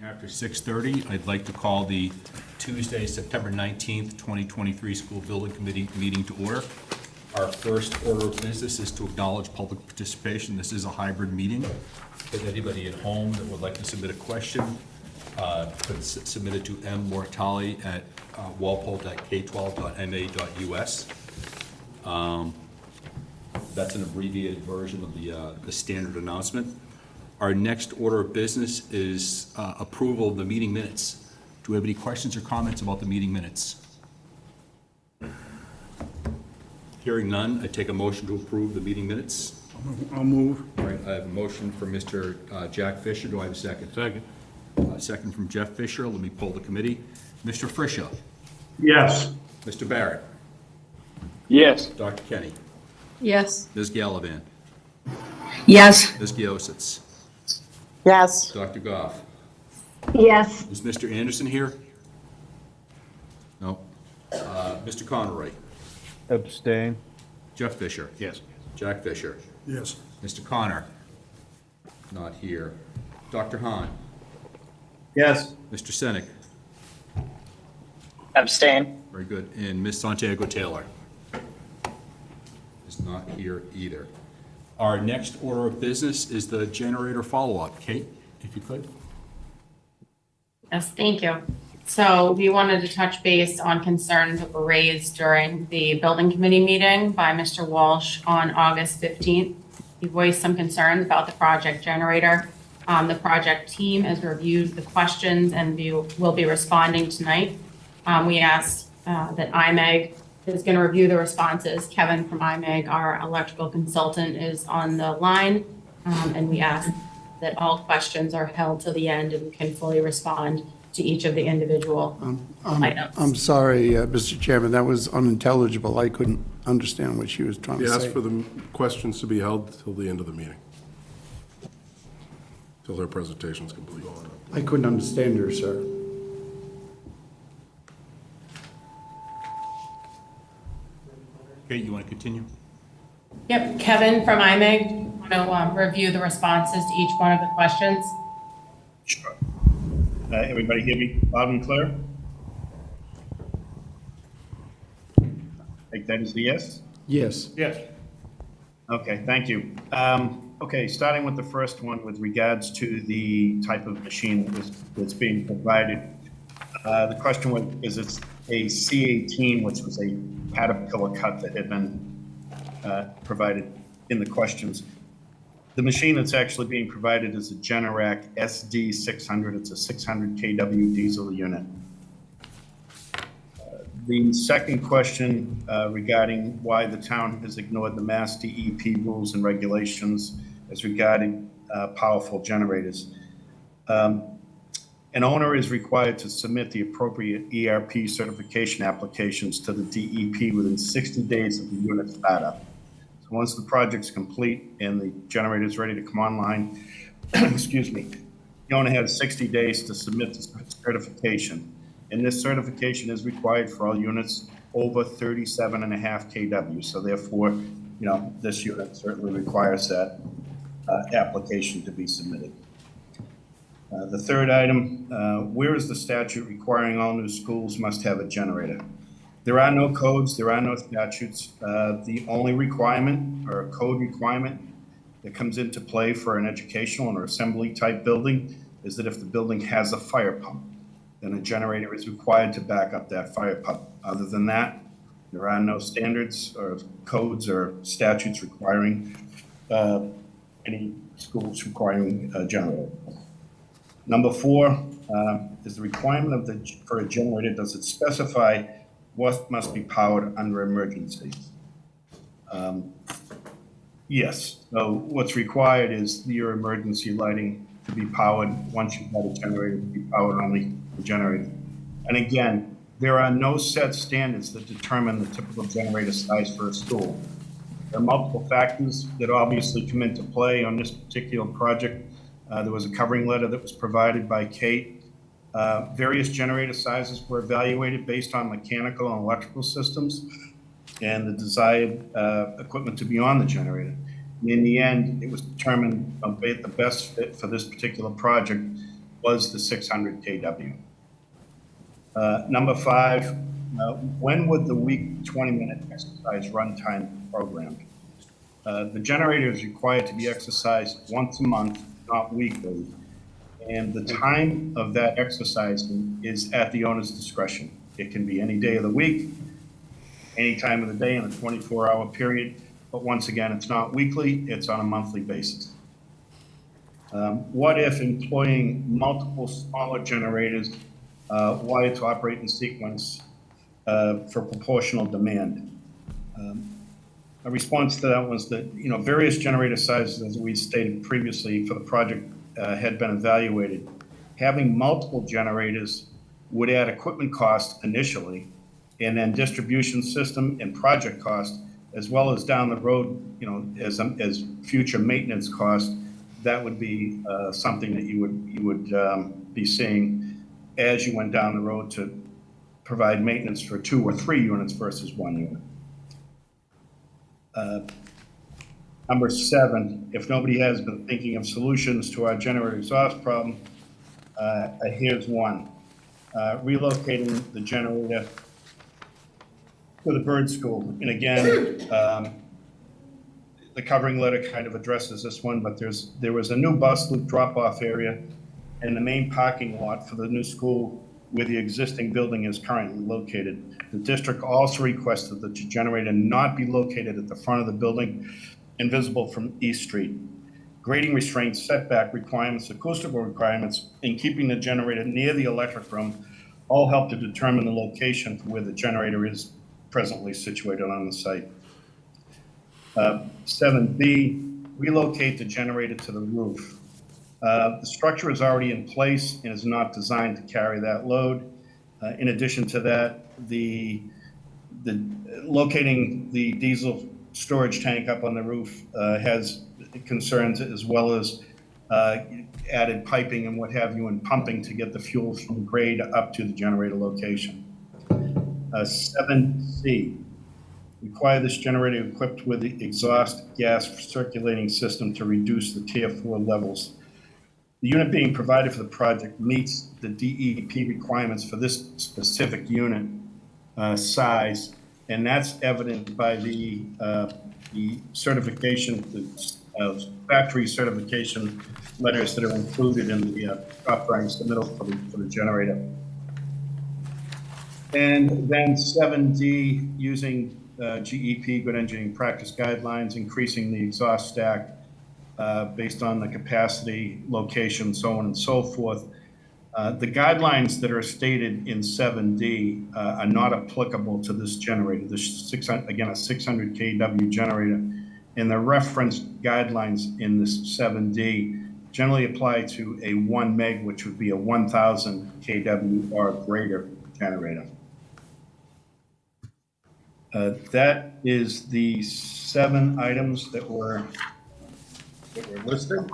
After 6:30, I'd like to call the Tuesday, September 19th, 2023 School Building Committee meeting to order. Our first order of business is to acknowledge public participation. This is a hybrid meeting. If anybody at home that would like to submit a question, could submit it to mmortali at walpole.k12.ma.us. That's an abbreviated version of the standard announcement. Our next order of business is approval of the meeting minutes. Do we have any questions or comments about the meeting minutes? Hearing none, I take a motion to approve the meeting minutes. I'll move. All right, I have a motion from Mr. Jack Fisher. Do I have a second? Second. Second from Jeff Fisher. Let me poll the committee. Mr. Frisha. Yes. Mr. Barrett. Yes. Dr. Kenny. Yes. Ms. Gallivan. Yes. Ms. Giositz. Yes. Dr. Goff. Yes. Is Mr. Anderson here? No. Mr. Conroy. Abstain. Jeff Fisher. Yes. Jack Fisher. Yes. Mr. Connor. Not here. Dr. Hahn. Yes. Mr. Senek. Abstain. Very good. And Ms. Santiago Taylor is not here either. Our next order of business is the generator follow-up. Kate, if you could. Yes, thank you. So we wanted to touch base on concerns that were raised during the building committee meeting by Mr. Walsh on August 15th. He voiced some concerns about the project generator. The project team has reviewed the questions and will be responding tonight. We asked that IMEG is going to review the responses. Kevin from IMEG, our electrical consultant, is on the line. And we asked that all questions are held to the end and can fully respond to each of the individual items. I'm sorry, Mr. Chairman, that was unintelligible. I couldn't understand what she was trying We to ask say. for the questions to be held till the end of the meeting, till their presentation's complete. I couldn't understand her, sir. Kate, you want to continue? Yep, Kevin from IMEG, want to review the responses to each one of the questions. Sure. Everybody hear me loud and clear? Take that as a yes? Yes. Yes. Okay, thank you. Okay, starting with the first one with regards to the type of machine that's being provided. The question was, is it a C18, which was a Caterpillar cut that had been provided in the questions. The machine that's actually being provided is a Generac SD600. It's a 600 kW diesel unit. The second question regarding why the town has ignored the Mass DEP rules and regulations as regarding powerful generators. An owner is required to submit the appropriate ERP certification applications to the DEP within 60 days of the unit startup. So once the project's complete and the generator is ready to come online, excuse me, the owner has 60 days to submit the certification. And this certification is required for all units over 37.5 kW. So therefore, this unit certainly requires that application to be submitted. The third item, where is the statute requiring all new schools must have a generator? There are no codes, there are no statutes. The only requirement or code requirement that comes into play for an educational or assembly type building is that if the building has a fire pump, then a generator is required to back up that fire pump. Other than that, there are no standards or codes or statutes requiring any schools requiring a generator. Number 4 is the requirement for a generator. Does it specify what must be powered under emergency? Yes. So what's required is your emergency lighting to be powered once you've had a generator to be powered on the generator. And again, there are no set standards that determine the typical generator size for a school. There are multiple factors that obviously come into play on this particular project. There was a covering letter that was provided by Kate. Various generator sizes were evaluated based on mechanical and electrical systems and the desired equipment to be on the generator. And in the end, it was determined the best fit for this particular project was the 600 kW. Number 5, when would the week 20-minute exercise runtime be programmed? The generator is required to be exercised once a month, not weekly, and the time of that exercising is at the owner's discretion. It can be any day of the week, any time of the day in a 24-hour period, but once again, it's not weekly, it's on a monthly basis. What if employing multiple smaller generators wired to operate in sequence for proportional demand? A response to that was that, various generator sizes, as we stated previously for the project, had been evaluated. Having multiple generators would add equipment cost initially, and then distribution system and project cost, as well as down the road, as future maintenance cost. That would be something that you would be seeing as you went down the road to provide maintenance for 2 or 3 units versus 1 unit. Number 7, if nobody has been thinking of solutions to our generator exhaust problem, here's one. Relocating the generator to the bird school. And again, the covering letter kind of addresses this one, but there was a new bus loop drop-off area in the main parking lot for the new school where the existing building is currently located. The district also requested that the generator not be located at the front of the building and visible from East Street. Grading restraints, setback requirements, acoustical requirements, and keeping the generator near the electric room all help to determine the location for where the generator is presently situated on the site. 7B, relocate the generator to the roof. The structure is already in place and is not designed to carry that load. In addition to that, the locating the diesel storage tank up on the roof has concerns, as well as added piping and what have you, and pumping to get the fuel from grade up to the generator location. 7C, require this generator equipped with the exhaust gas circulating system to reduce the Tier 4 levels. The unit being provided for the project meets the DEP requirements for this specific unit size, and that's evident by the certification, the factory certification letters that are included in the operating submittal for the generator. And then 7D, using GEP, Good Engineering Practice Guidelines, increasing the exhaust stack based on the capacity, location, so on and so forth. The guidelines that are stated in 7D are not applicable to this generator. This again, a 600 kW generator, and the reference guidelines in this 7D generally apply to a 1 meg, which would be a 1000 kW or greater generator. That is the 7 items that were listed.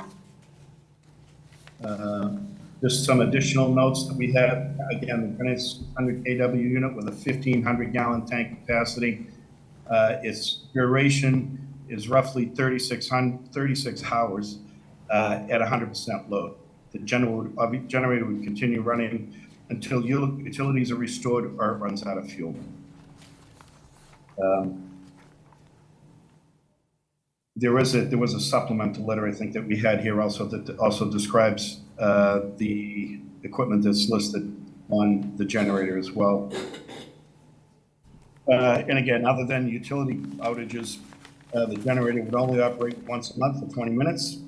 Just some additional notes that we have. Again, the 600 kW unit with a 1,500 gallon tank capacity. Its duration is roughly 36 hours at 100% load. The generator would continue running until utilities are restored or it runs out of fuel. There was a supplemental letter, I think, that we had here also that also describes the equipment that's listed on the generator as well. And again, other than utility outages, the generator would only operate once a month for 20 minutes.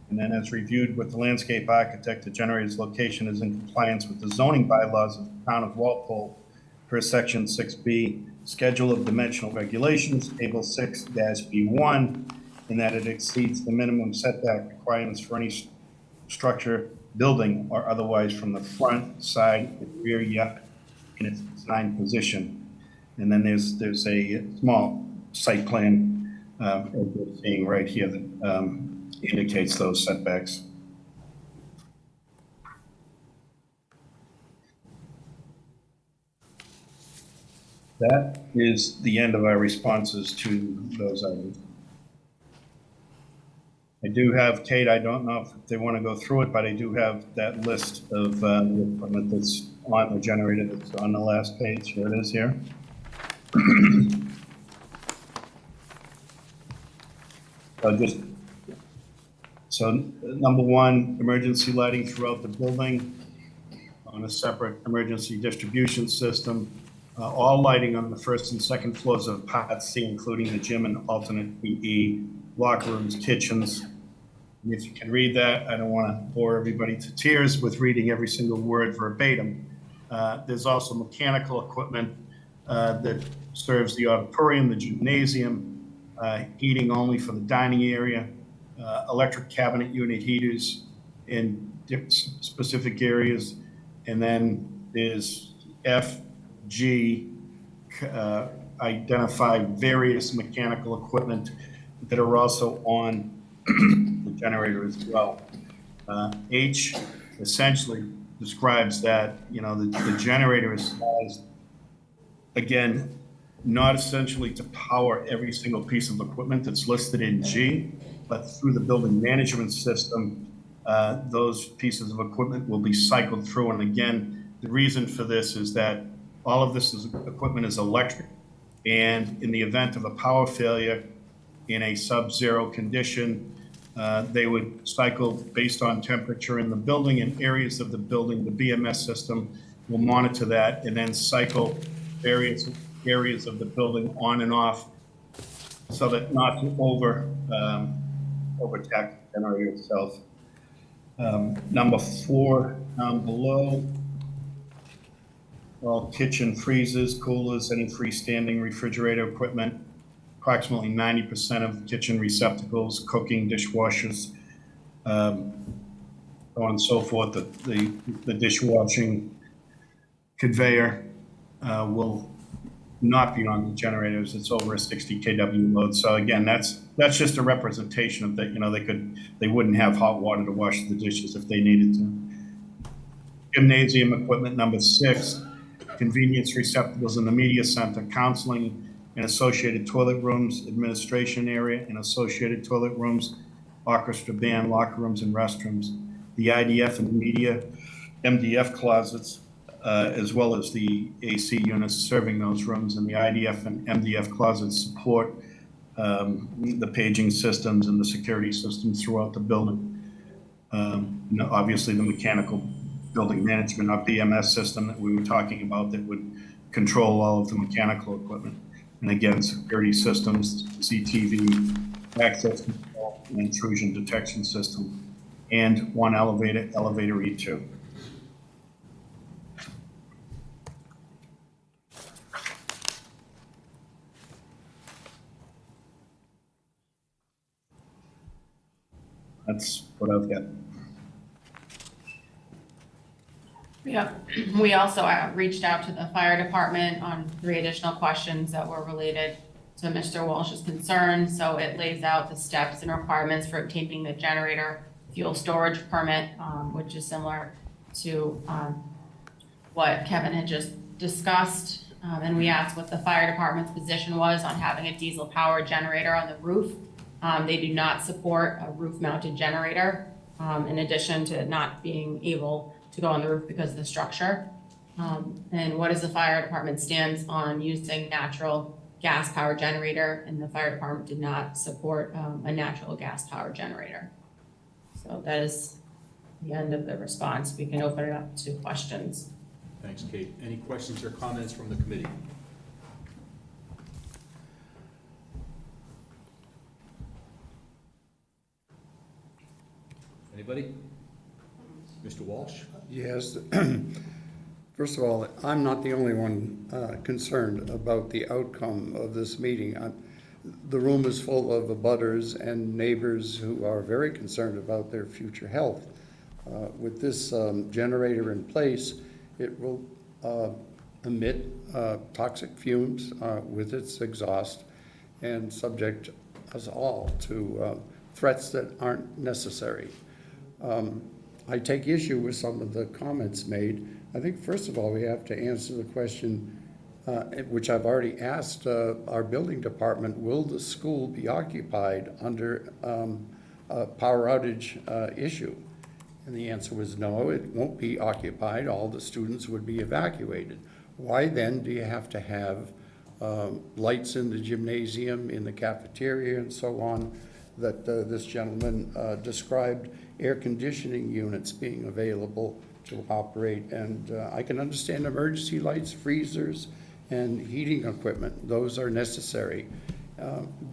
And then as reviewed with the landscape architect, the generator's location is in compliance with the zoning bylaws of the town of Walpole per section 6B, schedule of dimensional regulations, table 6-B1, in that it exceeds the minimum setback requirements for any structure, building, or otherwise from the front, side, and rear yard in its design position. And then there's a small site plan, as we're seeing right here, that indicates those setbacks. That is the end of our responses to those items. I do have, Kate, I don't know if they want to go through it, but I do have that list of the equipment that's on the generator that's on the last page. Here it is here. So number one, emergency lighting throughout the building on a separate emergency distribution system. All lighting on the first and second floors of Part C, including the gym and alternate PE, locker rooms, kitchens. And if you can read that, I don't want to bore everybody to tears with reading every single word verbatim. There's also mechanical equipment that serves the auditorium, the gymnasium, heating only for the dining area, electric cabinet unit heaters in specific areas. And then there's F, G, identify various mechanical equipment that are also on the generator as well. H essentially describes that, you know, the generator is sized, again, not essentially to power every single piece of equipment that's listed in G, but through the building management system, those pieces of equipment will be cycled through. And again, the reason for this is that all of this equipment is electric. And in the event of a power failure in a sub-zero condition, they would cycle based on temperature in the building and areas of the building. The BMS system will monitor that and then cycle various areas of the building on and off so that not to overtax the generator itself. Number 4 down below, all kitchen freezers, coolers, any freestanding refrigerator equipment, approximately 90% of kitchen receptacles, cooking, dishwashers, so on and so forth. The dishwashing conveyor will not be on the generators. It's over a 60 kW load. So again, that's just a representation of that. You know, they wouldn't have hot water to wash the dishes if they needed to. Gymnasium equipment, number 6, convenience receptacles in the media center, counseling and associated toilet rooms, administration area and associated toilet rooms, orchestra band, locker rooms and restrooms, the IDF and media, MDF closets, as well as the AC units serving those rooms, and the IDF and MDF closets support the paging systems and the security systems throughout the building. Obviously, the mechanical building management, our BMS system that we were talking about that would control all of the mechanical equipment. And again, security systems, CTV, access control, and intrusion detection system, and one elevator, elevator E2. That's what I've got. Yeah, we also reached out to the fire department on 3 additional questions that were related to Mr. Walsh's concerns. So it lays out the steps and requirements for obtaining the generator fuel storage permit, which is similar to what Kevin had just discussed. And we asked what the fire department's position was on having a diesel powered generator on the roof. They do not support a roof mounted generator, in addition to not being able to go on the roof because of the structure. And what is the fire department stance on using natural gas powered generator? And the fire department did not support a natural gas powered generator. So that is the end of the response. We can open it up to questions. Thanks, Kate. Any questions or comments from the committee? Anybody? Mr. Walsh? Yes. First of all, I'm not the only one concerned about the outcome of this meeting. The room is full of abutters and neighbors who are very concerned about their future health. With this generator in place, it will emit toxic fumes with its exhaust and subject us all to threats that aren't necessary. I take issue with some of the comments made. I think, first of all, we have to answer the question, which I've already asked our building department, will the school be occupied under power outage issue? And the answer was no, it won't be occupied, all the students would be evacuated. Why then do you have to have lights in the gymnasium, in the cafeteria and so on, that this gentleman described air conditioning units being available to operate? And I can understand emergency lights, freezers, and heating equipment. Those are necessary,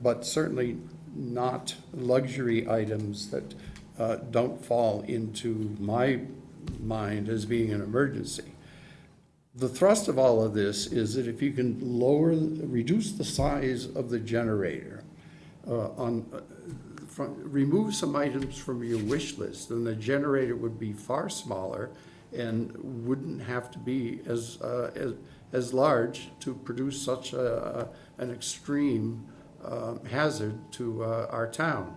but certainly not luxury items that don't fall into my mind as being an emergency. The thrust of all of this is that if you can reduce the size of the generator, remove some items from your wish list, then the generator would be far smaller and wouldn't have to be as large to produce such an extreme hazard to our town.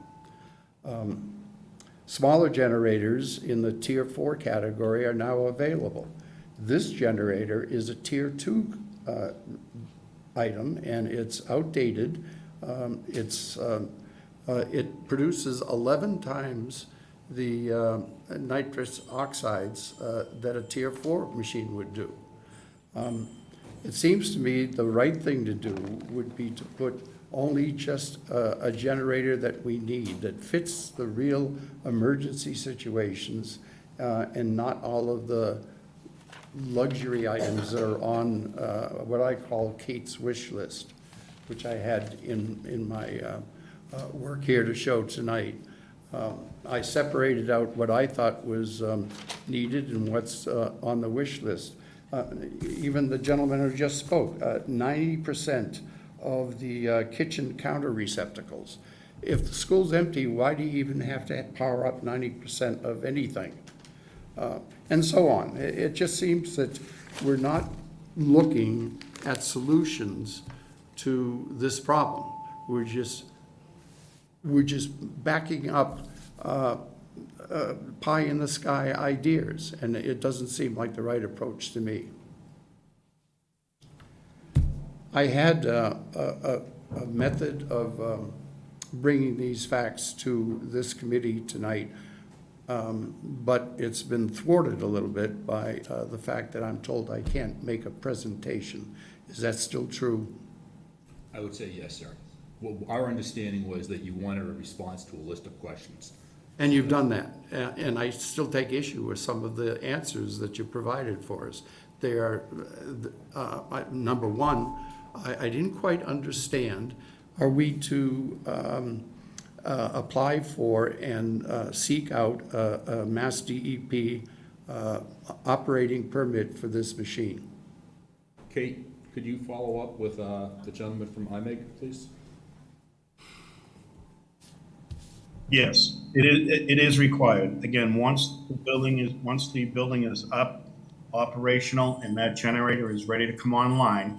Smaller generators in the Tier 4 category are now available. This generator is a Tier 2 item, and it's outdated. It produces 11 times the nitrous oxides that a Tier 4 machine would do. It seems to me the right thing to do would be to put only just a generator that we need, that fits the real emergency situations, and not all of the luxury items that are on what I call Kate's wish list, which I had in my work here to show tonight. I separated out what I thought was needed and what's on the wish list. Even the gentleman who just spoke, 90% of the kitchen counter receptacles. If the school's empty, why do you even have to power up 90% of anything? And so on. It just seems that we're not looking at solutions to this problem. We're just backing up pie in the sky ideas, and it doesn't seem like the right approach to me. I had a method of bringing these facts to this committee tonight, but it's been thwarted a little bit by the fact that I'm told I can't make a presentation. Is that still true? I would say yes, sir. Well, our understanding was that you wanted a response to a list of questions. And you've done that, and I still take issue with some of the answers that you provided for us. They are, number one, I didn't quite understand, are we to apply for and seek out a Mass DEP operating permit for this machine? Kate, could you follow up with the gentleman from IMEG, please? Yes, it is required. Again, once the building is up, operational, and that generator is ready to come online,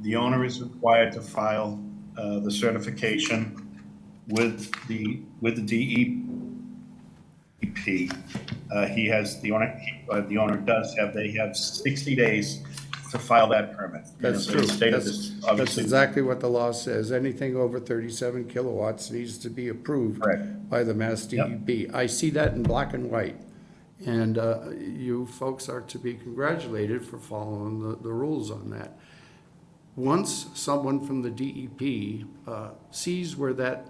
the owner is required to file the certification with the DEP. The owner does have, they have 60 days to file that permit. That's So true. the state of That's obviously- exactly what the law says. Anything over 37 kilowatts needs to be approved Correct. by the Mass DEP. I see that in black and white. And you folks are to be congratulated for following the rules on that. Once someone from the DEP sees where that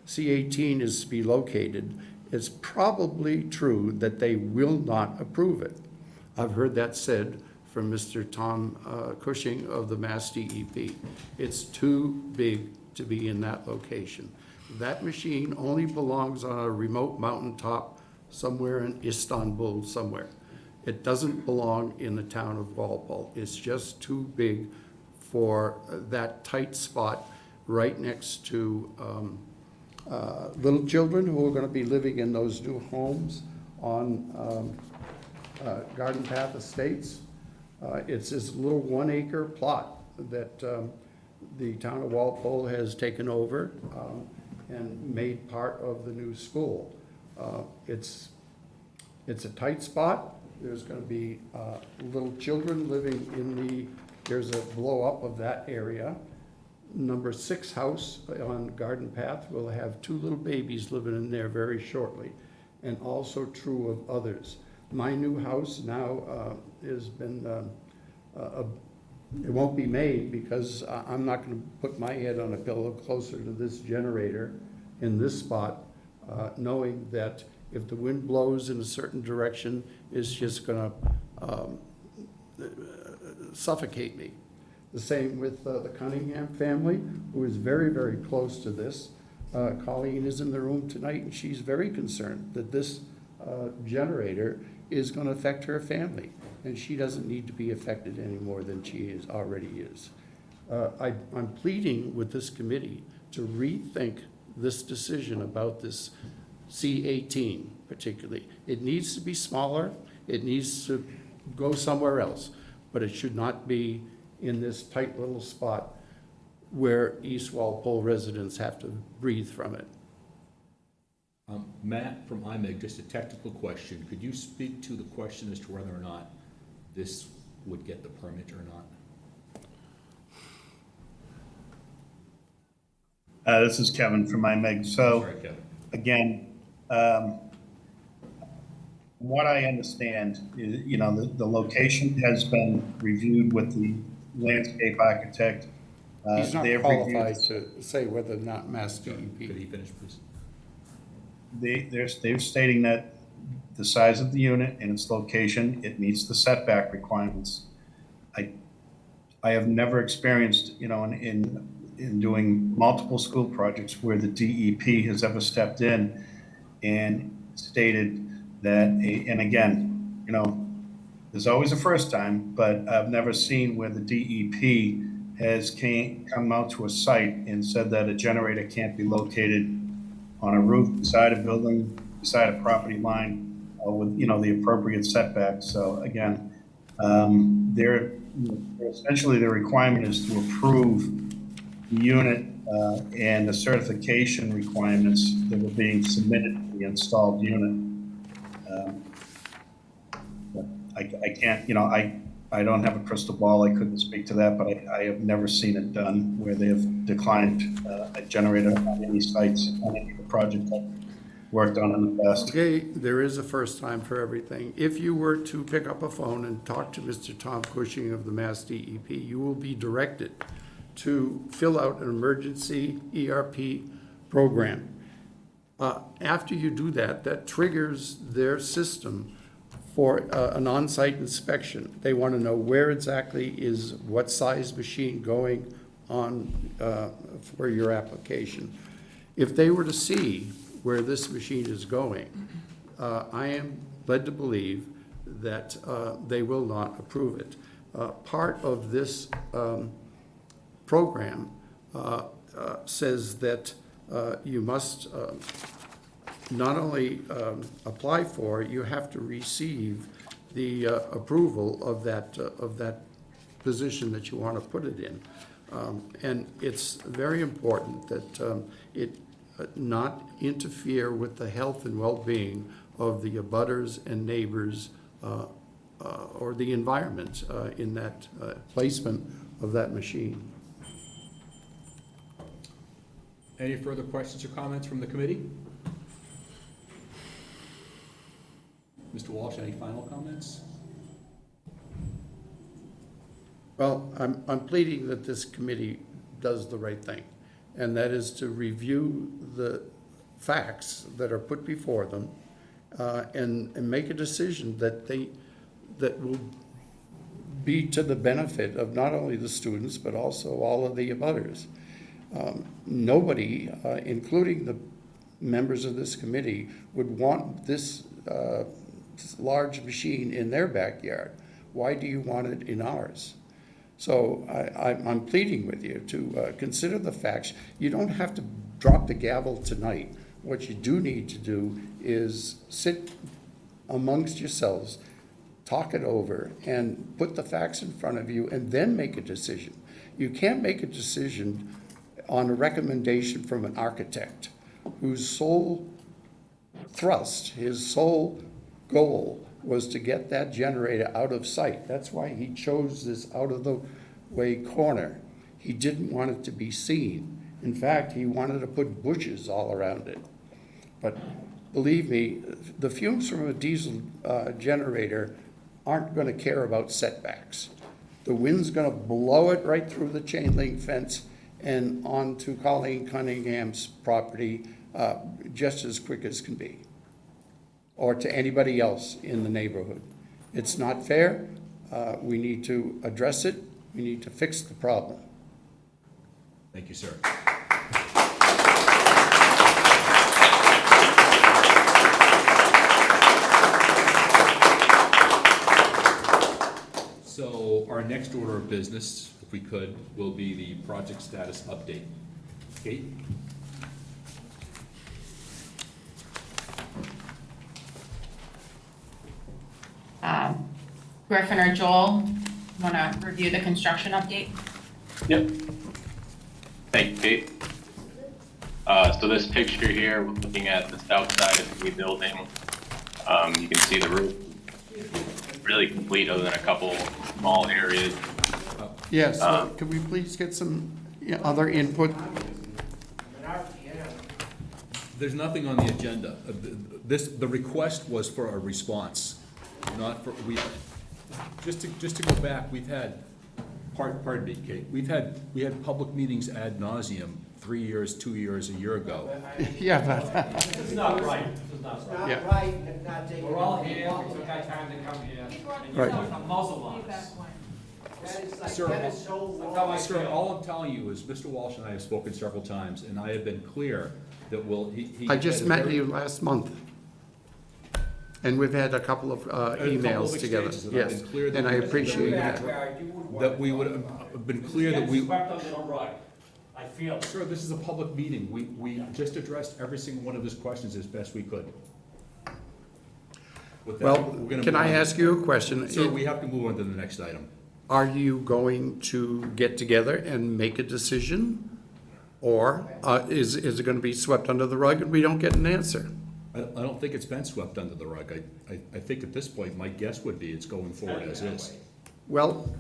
C18 is to be located, it's probably true that they will not approve it. I've heard that said from Mr. Tom Cushing of the Mass DEP. It's too big to be in that location. That machine only belongs on a remote mountaintop somewhere in Istanbul somewhere. It doesn't belong in the town of Walpole. It's just too big for that tight spot right next to little children who are going to be living in those new homes on Garden Path Estates. It's this little 1 acre plot that the town of Walpole has taken over and made part of the new school. It's a tight spot. There's going to be little children living in there's a blow up of that area. number 6 house on Garden Path will have 2 little babies living in there very shortly, and also true of others. My new house now has been, it won't be made because I'm not going to put my head on a pillow closer to this generator in this spot, knowing that if the wind blows in a certain direction, it's just going to suffocate me. The same with the Cunningham family, who is very, very close to this. Colleen is in the room tonight, and she's very concerned that this generator is going to affect her family, and she doesn't need to be affected any more than she already is. I'm pleading with this committee to rethink this decision about this C-18 particularly. It needs to be smaller, it needs to go somewhere else, but it should not be in this tight little spot where East Walpole residents have to breathe from it. Matt from IMEG, just a technical question. Could you speak to the question as to whether or not this would get the permit or not? This is Kevin from IMEG. So, Sorry, Kevin. again, what I understand is, the location has been reviewed with the landscape architect. He's not They have reviewed- qualified to say whether or not Mass Could he DEP. finish, please? They're stating that the size of the unit and its location, it meets the setback requirements. I have never experienced, in doing multiple school projects where the DEP has ever stepped in and stated that, and again, there's always a first time, but I've never seen where the DEP has come out to a site and said that a generator can't be located on a roof, beside a building, beside a property line, with, the appropriate setbacks. So again, essentially the requirement is to approve the unit and the certification requirements that were being submitted to the installed unit. But I can't, I don't have a crystal ball. I couldn't speak to that, but I have never seen it done where they have declined a generator on any sites on any of the projects I've worked on in the past. Okay, there is a first time for everything. If you were to pick up a phone and talk to Mr. Tom Cushing of the Mass DEP, you will be directed to fill out an emergency ERP program. After you do that, that triggers their system for an on-site inspection. They want to know where exactly is what size machine going on for your application. If they were to see where this machine is going, I am led to believe that they will not approve it. Part of this program says that you must not only apply for, you have to receive the approval of that position that you want to put it in. And it's very important that it not interfere with the health and well-being of the abutters and neighbors or the environment in that placement of that machine. Any further questions or comments from the committee? Mr. Walsh, any final comments? Well, I'm pleading that this committee does the right thing, and that is to review the facts that are put before them and make a decision that will be to the benefit of not only the students, but also all of the abutters. Nobody, including the members of this committee, would want this large machine in their backyard. Why do you want it in ours? So I'm pleading with you to consider the facts. You don't have to drop the gavel tonight. What you do need to do is sit amongst yourselves, talk it over, and put the facts in front of you, and then make a decision. You can't make a decision on a recommendation from an architect whose sole thrust, his sole goal was to get that generator out of sight. That's why he chose this out-of-the-way corner. He didn't want it to be seen. In fact, he wanted to put bushes all around it. But believe me, the fumes from a diesel generator aren't going to care about setbacks. The wind's going to blow it right through the chain link fence and onto Colleen Cunningham's property just as quick as can be, or to anybody else in the neighborhood. It's not fair. We need to address it. We need to fix the problem. Thank you, sir. So our next order of business, if we could, will be the project status update. Kate? Griffin or Joel, want to review the construction update? Yep. Thank you, Kate. So this picture here, we're looking at the south side of the new building. You can see the roof really complete other than a couple small areas. Yes, could we please get some other input? There's nothing on the agenda. The request was for a response, not for, just to go back, we've had, pardon me, Kate, we had public meetings ad nauseum 3 years, 2 years, a year ago. Yeah, but, This is not right. This is not right. yeah, Right, not taking. We're all here, we took our time to come here, and you're Right. putting a muzzle on us. That is like, Sir, that is so That's how I wrong. Sir, feel. all I'm telling you is Mr. Walsh and I have spoken several times, and I have been clear that he. I just had a met very- you last month. And we've had a couple of emails together. exchanges, and I've Yes, been clear that and I we- appreciate that. That we would have been clear that we. Getting swept under the rug. I feel it. Sir, this is a public meeting. We just addressed every single one of his questions as best we could. With that, Well, we're gonna can move I on. ask you a question? Sir, we have to move on to the next item. Are you going to get together and make a decision? Or is it going to be swept under the rug and we don't get an answer? I don't think it's been swept under the rug. I think at this point, my guess would be it's going forward as is. Well,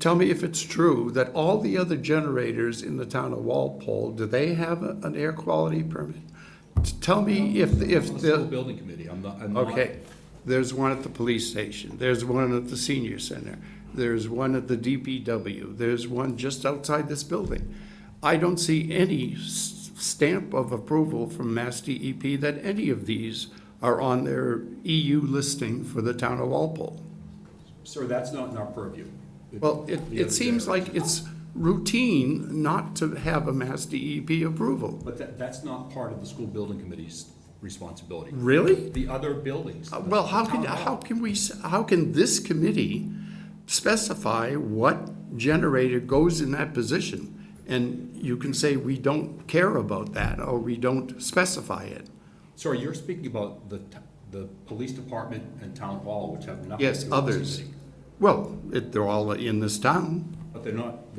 tell me if it's true that all the other generators in the town of Walpole, do they have an air quality permit? Tell me if On the school the, building committee, I'm not. okay, there's one at the police station, there's one at the senior center, there's one at the DPW, there's one just outside this building. I don't see any stamp of approval from Mass DEP that any of these are on their EU listing for the town of Walpole. Sir, that's not in our purview. Well, The it other seems generator. like it's routine not to have a Mass DEP approval. But that's not part of the school building committee's responsibility. Really? The other buildings. Well, how can this committee specify what generator goes in that position? And you can say, we don't care about that, or we don't specify it. Sir, you're speaking about the police department and town hall, which have nothing to Yes, do with this others. committee. Well, they're all in this town. But they're not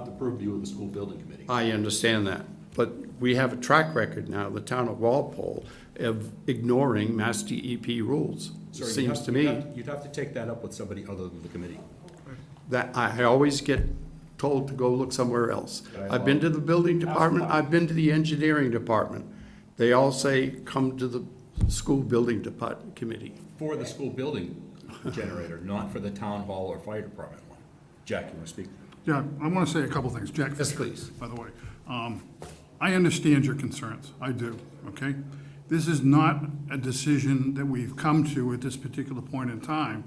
the purview of the school building committee. I understand that. But we have a track record now, the town of Walpole, of ignoring Mass DEP rules. Sir, you'd Seems have- to you'd me have- You'd have to take that up with somebody other than the committee. that I always get told to go look somewhere else. Right. I've been to the building department, I've been to the engineering department. They all say, come to the school building committee. For the school building generator, not for the town hall or fire department one. Jack, you want to speak? Yeah, I want to say a couple things. Jack Yes, Fisher, please. by the way. I understand your concerns. I do, okay? This is not a decision that we've come to at this particular point in time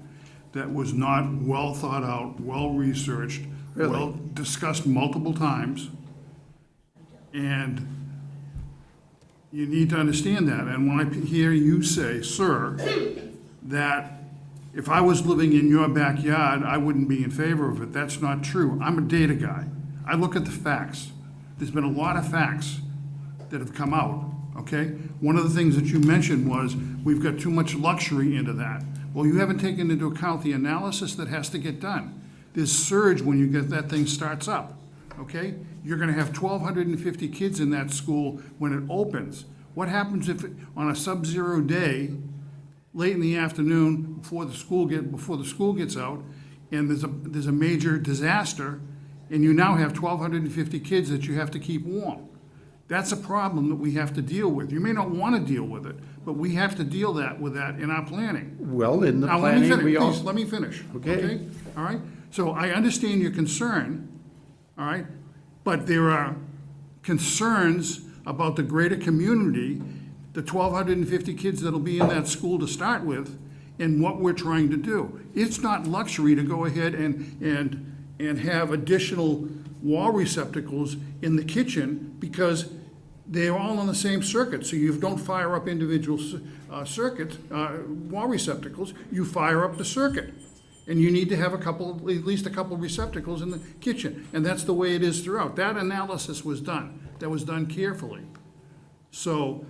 that was not well thought out, well-researched, Really? well discussed multiple times. And you need to understand that. And when I hear you say, sir, that if I was living in your backyard, I wouldn't be in favor of it, that's not true. I'm a data guy. I look at the facts. There's been a lot of facts that have come out, okay? One of the things that you mentioned was, we've got too much luxury into that. Well, you haven't taken into account the analysis that has to get done. There's surge when you get that thing starts up, okay? You're gonna have 1,250 kids in that school when it opens. What happens if, on a sub-zero day, late in the afternoon, before the school gets out, and there's a major disaster, and you now have 1,250 kids that you have to keep warm. That's a problem that we have to deal with. You may not want to deal with it, but we have to deal with that in our planning. Well, in the Now, let me planning, finish, we please, also, let me finish. Okay. All right? So I understand your concern, all right? But there are concerns about the greater community, the 1,250 kids that'll be in that school to start with, and what we're trying to do. It's not luxury to go ahead and have additional wall receptacles in the kitchen because they're all on the same circuit, so you don't fire up individual wall receptacles, you fire up the circuit. And you need to have at least a couple receptacles in the kitchen, and that's the way it is throughout. That analysis was done, that was done carefully. So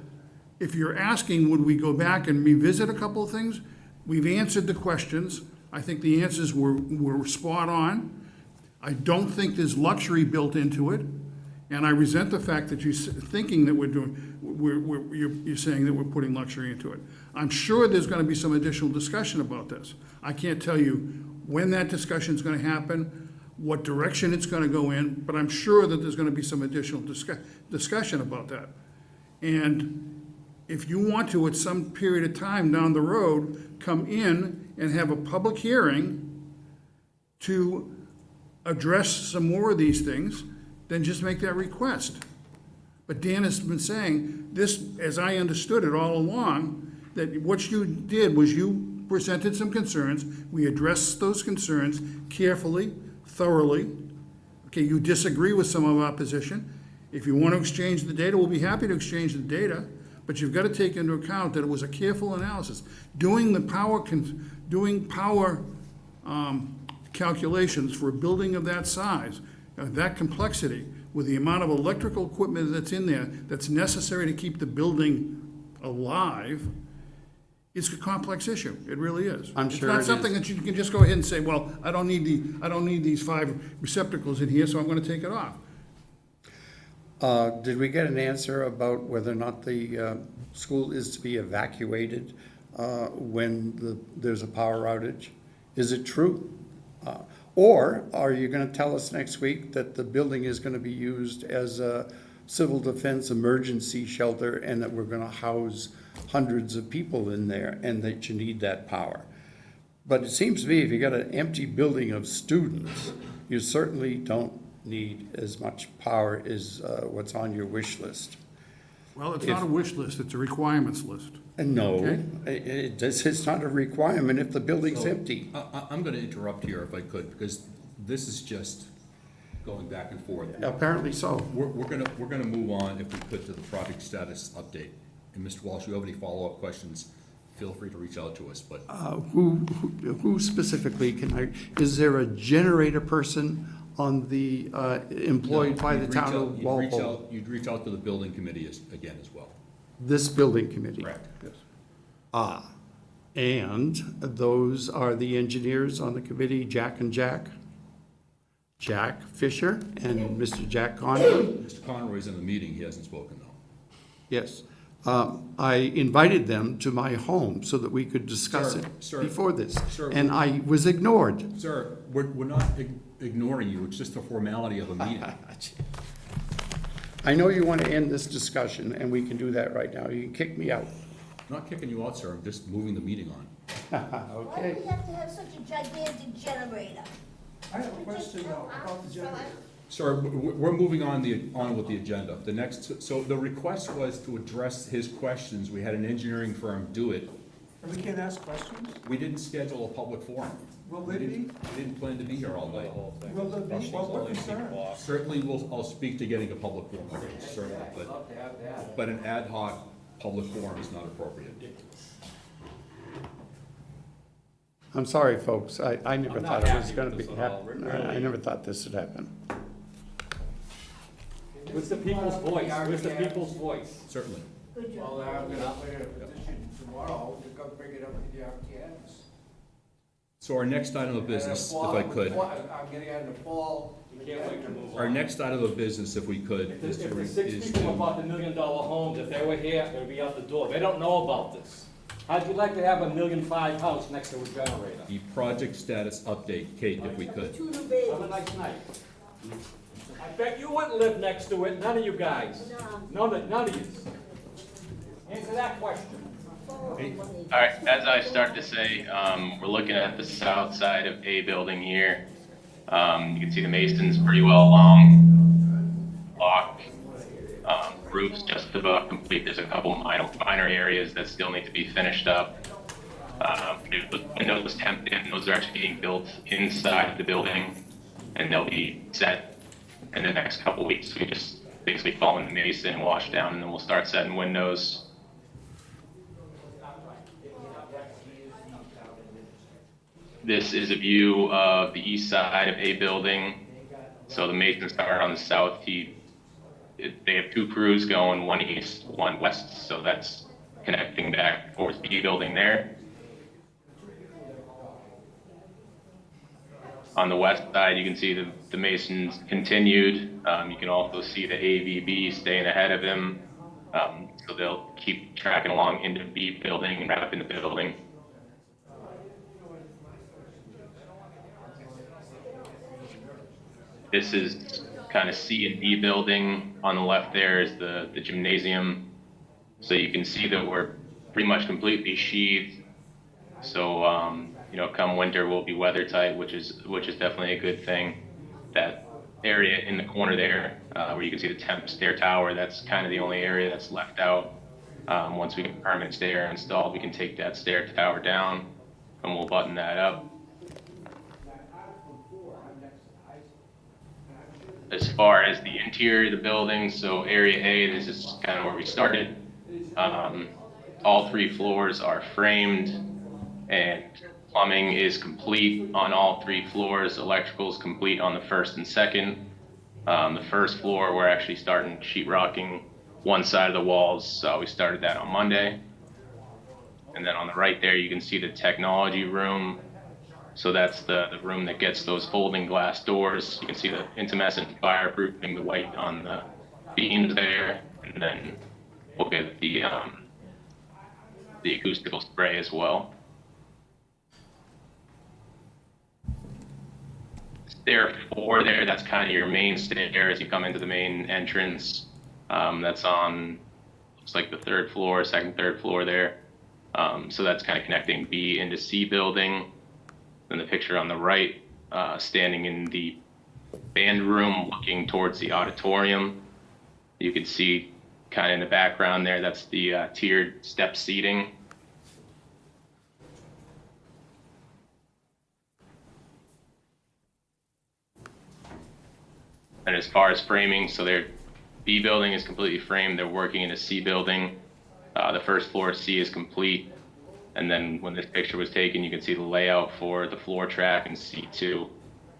if you're asking, would we go back and revisit a couple of things? We've answered the questions. I think the answers were spot on. I don't think there's luxury built into it, and I resent the fact that you're thinking that you're saying that we're putting luxury into it. I'm sure there's gonna be some additional discussion about this. I can't tell you when that discussion's gonna happen, what direction it's gonna go in, but I'm sure that there's gonna be some additional discussion about that. And if you want to, at some period of time down the road, come in and have a public hearing to address some more of these things, then just make that request. But Dan has been saying, this, as I understood it all along, that what you did was you presented some concerns, we addressed those concerns carefully, thoroughly. Okay, you disagree with some of our position. If you want to exchange the data, we'll be happy to exchange the data, but you've got to take into account that it was a careful analysis. Doing power calculations for a building of that size, that complexity, with the amount of electrical equipment that's in there, that's necessary to keep the building alive, it's a complex issue. It really is. I'm sure it It's is. not something that you can just go ahead and say, well, I don't need these 5 receptacles in here, so I'm gonna take it off. did we get an answer about whether or not the school is to be evacuated when there's a power outage? Is it true? Or are you gonna tell us next week that the building is gonna be used as a civil defense emergency shelter and that we're gonna house hundreds of people in there and that you need that power? But it seems to me if you got an empty building of students, you certainly don't need as much power as what's on your wish list. Well, it's not a wish list, it's a requirements list. And no, Okay. it's not a requirement if the building's empty. I'm gonna interrupt here if I could, because this is just going back and forth. Apparently so. We're gonna move on, if we could, to the project status update. And Mr. Walsh, if you have any follow-up questions, feel free to reach out to us, but Who specifically is there a generator person on the, employed by the town of Walpole? You'd reach out to the building committee again as well. This building committee? Correct. Ah, and those are the engineers on the committee, Jack and Jack? Jack Fisher and Mr. Jack Conway? Mr. Conroy's in the meeting, he hasn't spoken though. Yes. I invited them to my home so that we could discuss Sir, it before this. sir. And I was ignored. Sir, we're not ignoring you, it's just a formality of a meeting. I know you want to end this discussion, and we can do that right now. You can kick me out. I'm not kicking you out, sir, I'm just moving the meeting on. Why do we have to have such a gigantic generator? I have a question though, about the generator. Sir, we're moving on with the agenda. The next, so the request was to address his questions. We had an engineering firm do it. And we can't ask questions? We didn't schedule a public forum. Will they be? We didn't plan to be here all night. Will there be? Well, what concern? Certainly, I'll speak to getting a public forum, certainly, but an ad hoc public forum is not appropriate. I'm sorry, folks. I never thought it was going to be happen. I never thought this would happen. What's the people's voice? What's the people's voice? Certainly. Good job. Well, I'm gonna put in a petition tomorrow to come bring it up to the RTNs. So our next item of business, if I could, I'm getting out in the fall. We can't wait to move on. our next item of business, if we could, If is the to, 6 people who bought the $1 million homes, if they were here, it would be out the door. They don't know about this. How'd you like to have a $1.5 million house next to a generator? The project status update, Kate, if we could. Two new Have a babies. nice night. I bet you wouldn't live next to it, none of you guys. None of you. Answer that question. All right, as I started to say, we're looking at the south side of A building here. You can see the mason's pretty well along. Block. Roof's just about complete. There's a couple minor areas that still need to be finished up. The windows temped in, those are actually being built inside the building, and they'll be set in the next couple weeks. We just basically fall in the mason, wash down, and then we'll start setting windows. This is a view of the east side of A building. So the masons start on the south. They have two crews going, one east, one west. So that's connecting back towards B building there. On the west side, you can see the masons continued. You can also see the AVB staying ahead of him. So they'll keep tracking along into B building and wrap in the building. This is kind of C and D building. On the left there is the gymnasium. So you can see that we're pretty much completely sheathed. So, come winter we'll be weather tight, which is definitely a good thing. That area in the corner there, where you can see the temp stair tower, that's kind of the only area that's left out. Once we get a permanent stair installed, we can take that stair tower down and we'll button that up. As far as the interior of the building, so area A, this is kind of where we started. All three floors are framed and plumbing is complete on all three floors. Electrical is complete on the first and second. The first floor, we're actually starting sheetrocking one side of the walls. So we started that on Monday. And then on the right there, you can see the technology room. So that's the room that gets those folding glass doors. You can see the intumescent fireproofing, the white on the beams there, and then we'll get the acoustical spray as well. Stair 4 there, that's kind of your main stair as you come into the main entrance. That's on, looks like the third floor, third floor there. So that's kind of connecting B into C building. Then the picture on the right, standing in the band room looking towards the auditorium. You can see kind of in the background there, that's the tiered step seating. And as far as framing, so their B building is completely framed. They're working in a C building. The first floor C is complete. And then when this picture was taken, you can see the layout for the floor track and C2. You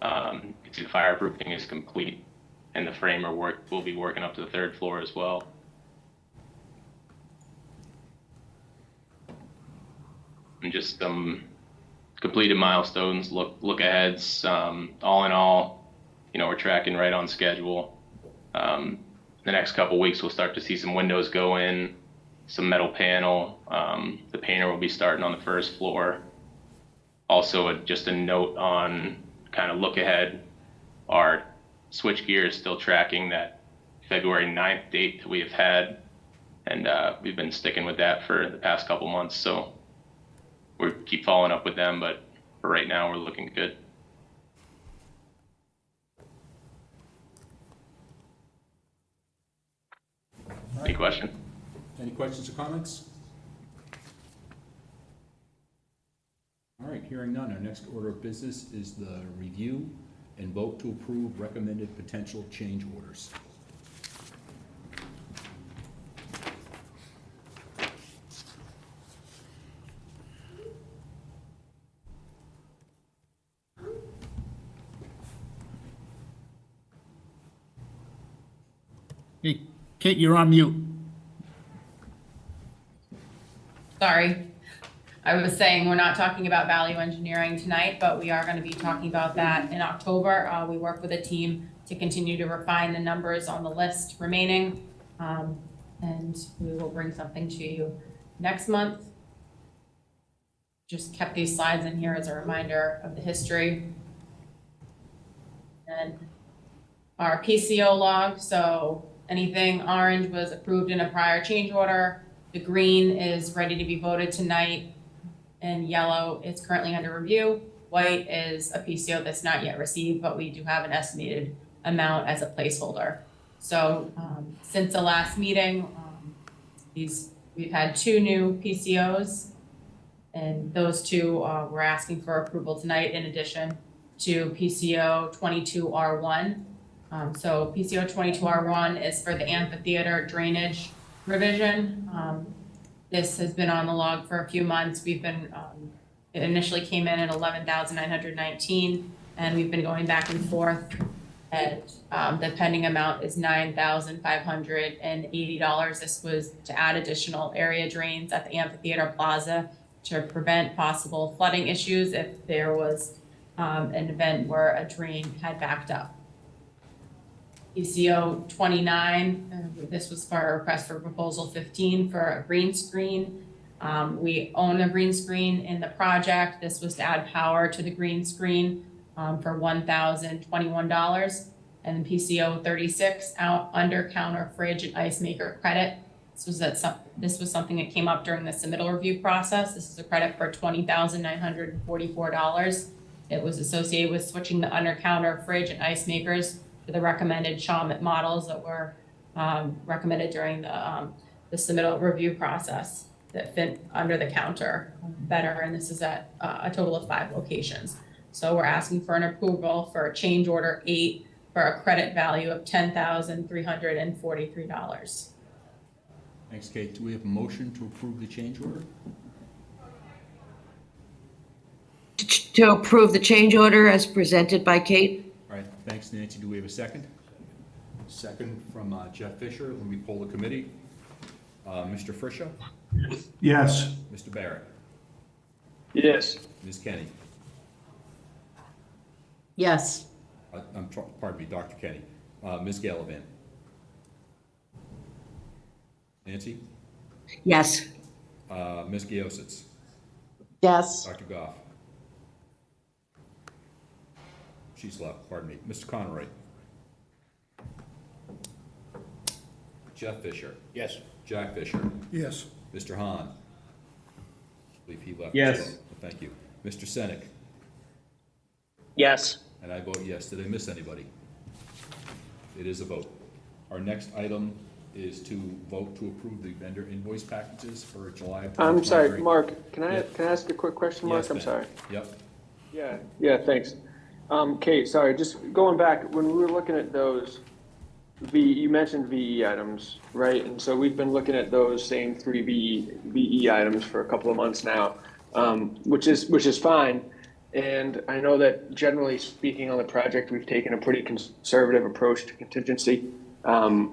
can see the fireproofing is complete, and the framer will be working up to the third floor as well. And just some completed milestones, look aheads. All in all, we're tracking right on schedule. The next couple weeks, we'll start to see some windows go in, some metal panel. The painter will be starting on the first floor. Also, just a note on kind of look ahead. Our switchgear is still tracking that February 9th date that we have had. And we've been sticking with that for the past couple months. So we keep following up with them, but for right now, we're looking good. Any question? Any questions or comments? All right, hearing none, our next order of business is the review and vote to approve recommended potential change orders. Hey, Kate, you're on mute. Sorry. I was saying we're not talking about value engineering tonight, but we are going to be talking about that in October. We work with a team to continue to refine the numbers on the list remaining. And we will bring something to you next month. just kept these slides in here as a reminder of the history. And our PCO log, so anything orange was approved in a prior change order. The green is ready to be voted tonight, and yellow is currently under review. White is a PCO that's not yet received, but we do have an estimated amount as a placeholder. So since the last meeting, we've had 2 new PCOs, and those 2 we're asking for approval tonight in addition to PCO 22R1. So PCO 22R1 is for the amphitheater drainage revision. This has been on the log for a few months. We've been, it initially came in at $11,919, and we've been going back and forth. And the pending amount is $9,580. This was to add additional area drains at the amphitheater plaza to prevent possible flooding issues if there was an event where a drain had backed up. PCO 29, this was for a request for proposal 15 for a green screen. We own a green screen in the project. This was to add power to the green screen for $1,021. And PCO 36, out under counter fridge and ice maker credit. This was something that came up during the submittal review process. This is a credit for $20,944. It was associated with switching the under counter fridge and ice makers to the recommended Shawmut models that were recommended during the submittal review process that fit under the counter better. And this is at a total of 5 locations. So we're asking for an approval for a change order 8 for a credit value of $10,343. Thanks, Kate. Do we have a motion to approve the change order? To approve the change order as presented by Kate? All right, thanks, Nancy. Do we have a second? Second from Jeff Fisher. Let me poll the committee. Mr. Friscia? Yes. Mr. Barrett? Yes. Ms. Kenny? Yes. Pardon me, Dr. Kenny. Ms. Gallivan? Nancy? Yes. Ms. Giositz? Yes. Dr. Goff? She's left, pardon me. Mr. Conroy? Jeff Fisher? Yes. Jack Fisher? Yes. Mr. Hahn? I believe he left. Yes. as well. Thank you. Mr. Senek? Yes. And I vote yes. Did I miss anybody? It is a vote. Our next item is to vote to approve the vendor invoice packages for July of 2023. I'm sorry, Mark, can I Yeah. ask a quick question, Mark? Yes, I'm Ben. sorry. Yep. Yeah, thanks. Kate, sorry, just going back, when we were looking at those, you mentioned VE items, right? And so we've been looking at those same 3 VE items for a couple of months now, which is fine. And I know that generally speaking on the project, we've taken a pretty conservative approach to contingency,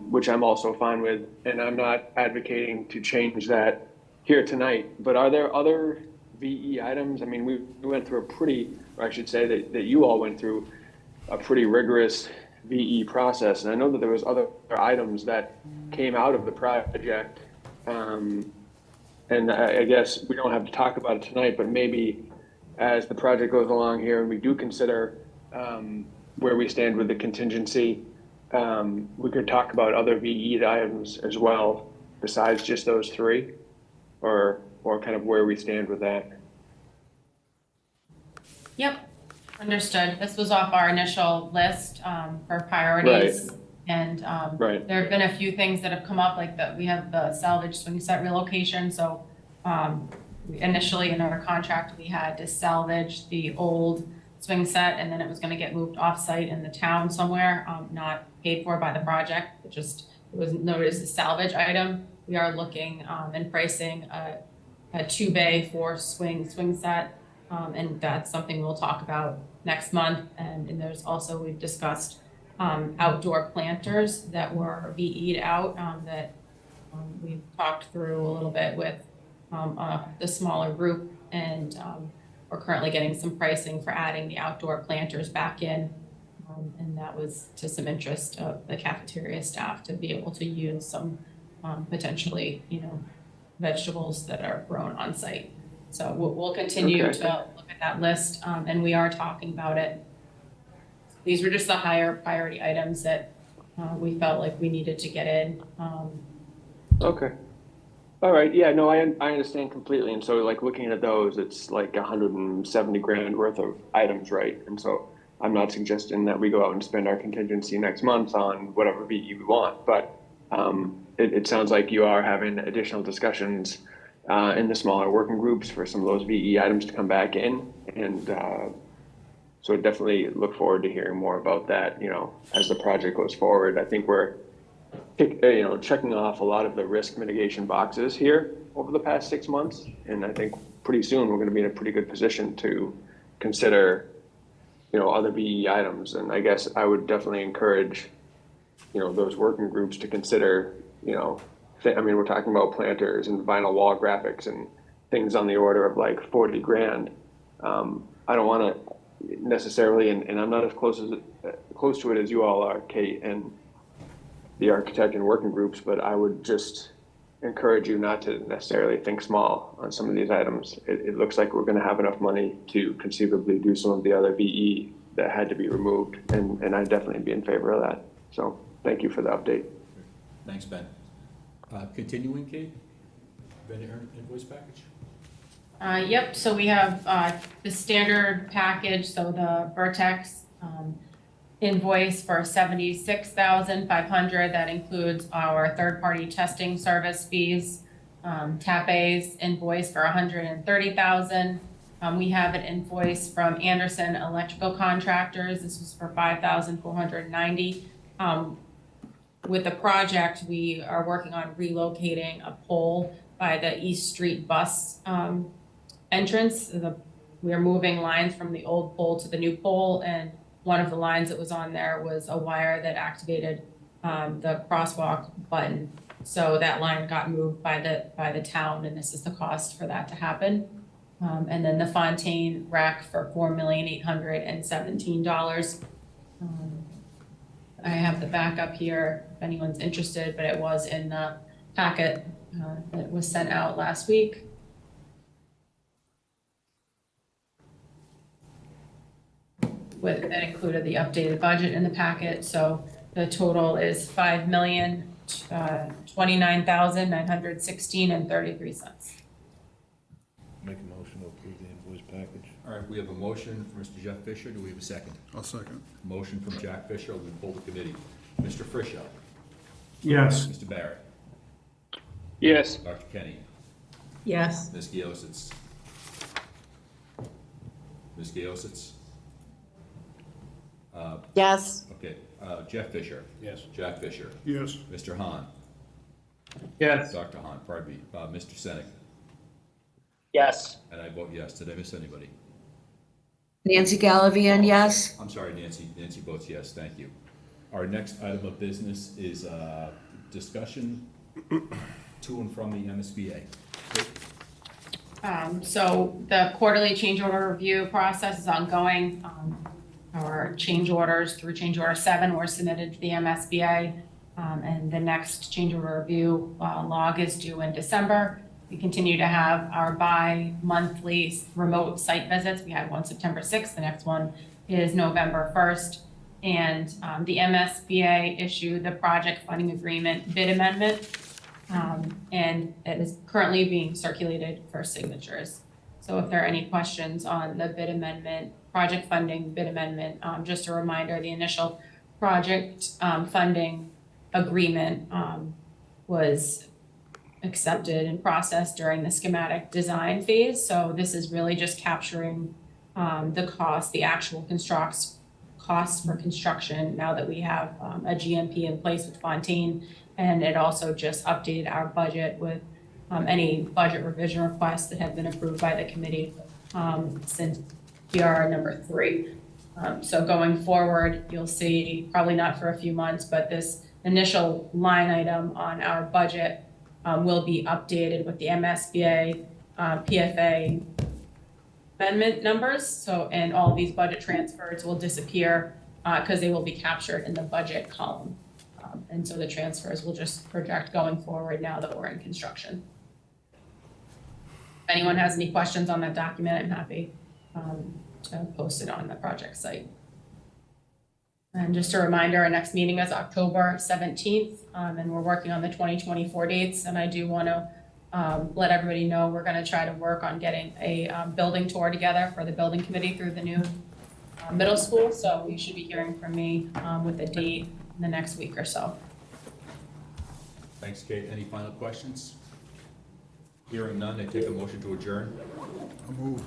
which I'm also fine with. And I'm not advocating to change that here tonight. But are there other VE items? I mean, we went through a pretty, or I should say that you all went through a pretty rigorous VE process. And I know that there was other items that came out of the project. And I guess we don't have to talk about it tonight, but maybe as the project goes along here and we do consider where we stand with the contingency, we could talk about other VE items as well, besides just those 3, or kind of where we stand with that. Yep, understood. This was off our initial list for priorities. Right. And Right. there have been a few things that have come up, like we have the salvage swing set relocation. So initially in our contract, we had to salvage the old swing set, and then it was going to get moved off-site in the town somewhere, not paid for by the project. It was noted as a salvage item. We are looking and pricing a 2-bay 4-swing swing set, and that's something we'll talk about next month. And there's also, we've discussed outdoor planters that were VE'd out that we've talked through a little bit with the smaller group, and we're currently getting some pricing for adding the outdoor planters back in. And that was to some interest of the cafeteria staff to be able to use some potentially, vegetables that are grown on site. So we'll continue Okay. to look at that list, and we are talking about it. These were just the higher priority items that we felt like we needed to get in. Okay. All right, yeah, no, I understand completely, and so like looking at those, it's like 170 grand worth of items, right? And so I'm not suggesting that we go out and spend our contingency next month on whatever VE we want, but it sounds like you are having additional discussions in the smaller working groups for some of those VE items to come back in, and so definitely look forward to hearing more about that, as the project goes forward. I think we're checking off a lot of the risk mitigation boxes here over the past 6 months. And I think pretty soon we're going to be in a pretty good position to consider, other VE items. And I guess I would definitely encourage, those working groups to consider, we're talking about planters and vinyl wall graphics and things on the order of like 40 grand. I don't want to necessarily, and I'm not as close to it as you all are, Kate, and the architect and working groups, but I would just encourage you not to necessarily think small on some of these items. It looks like we're going to have enough money to conceivably do some of the other VE that had to be removed, and I'd definitely be in favor of that. So thank you for the update. Thanks, Ben. Continuing, Kate? Vendor invoice package? Yep, so we have the standard package, so the Vertex invoice for $76,500. That includes our third-party testing service fees. TAPA's invoice for $130,000. We have an invoice from Anderson Electrical Contractors. This was for $5,490. With the project, we are working on relocating a pole by the East Street bus entrance. We are moving lines from the old pole to the new pole, and one of the lines that was on there was a wire that activated the crosswalk button. So that line got moved by the town, and this is the cost for that to happen. And then the Fontaine rack for $4,817. I have the backup here if anyone's interested, but it was in the packet that was sent out last week. That included the updated budget in the packet, so the total is $5,029,916.33. Make a motion to approve the invoice package. All right, we have a motion from Mr. Jeff Fisher. Do we have a second? I'll second. Motion from Jack Fisher. We pull the committee. Mr. Frischel. Yes. Mr. Barrett. Yes. Dr. Kenny. Yes. Ms. Giositz. Ms. Giositz. Yes. Okay, Jeff Fisher. Yes. Jack Fisher. Yes. Mr. Hahn. Yes. Dr. Hahn, pardon me. Mr. Senek. Yes. And I vote yes. Did I miss anybody? Nancy Gallivan, yes. I'm sorry, Nancy. Nancy votes yes. Thank you. Our next item of business is discussion to and from the MSBA. So the quarterly change order review process is ongoing. Our change orders through change order 7 were submitted to the MSBA, and the next change order review log is due in December. We continue to have our bi-monthly remote site visits. We had one September 6th, the next one is November 1st. And the MSBA issued the project funding agreement bid amendment, and it is currently being circulated for signatures. So if there are any questions on the bid amendment, project funding bid amendment, just a reminder, the initial project funding agreement was accepted and processed during the schematic design phase. So this is really just capturing the cost, the actual costs for construction now that we have a GMP in place with Fontaine. And it also just updated our budget with any budget revision requests that have been approved by the committee since PR number 3. So going forward, you'll see, probably not for a few months, but this initial line item on our budget will be updated with the MSBA PFA amendment numbers. So, and all these budget transfers will disappear because they will be captured in the budget column. And so the transfers will just project going forward now that we're in construction. If anyone has any questions on that document, I'm happy to post it on the project site. And just a reminder, our next meeting is October 17th, and we're working on the 2024 dates. And I do want to let everybody know we're going to try to work on getting a building tour together for the building committee through the new middle school. So you should be hearing from me with a date in the next week or so. Thanks, Kate. Any final questions? Hearing none, I take a motion to adjourn. I'll move.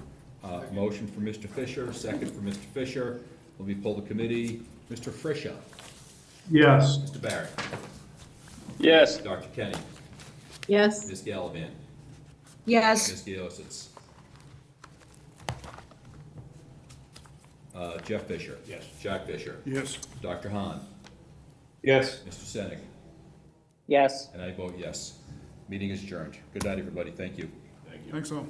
Motion for Mr. Fisher, second for Mr. Fisher. Will be pull the committee. Mr. Frisha. Yes. Mr. Barrett. Yes. Dr. Kenny. Yes. Ms. Gallivan. Yes. Ms. Gaositz. Jeff Fisher. Yes. Jack Fisher. Yes. Dr. Hahn. Yes. Mr. Senig. Yes. And I vote yes. Meeting is adjourned. Good night, everybody. Thank you. Thanks all.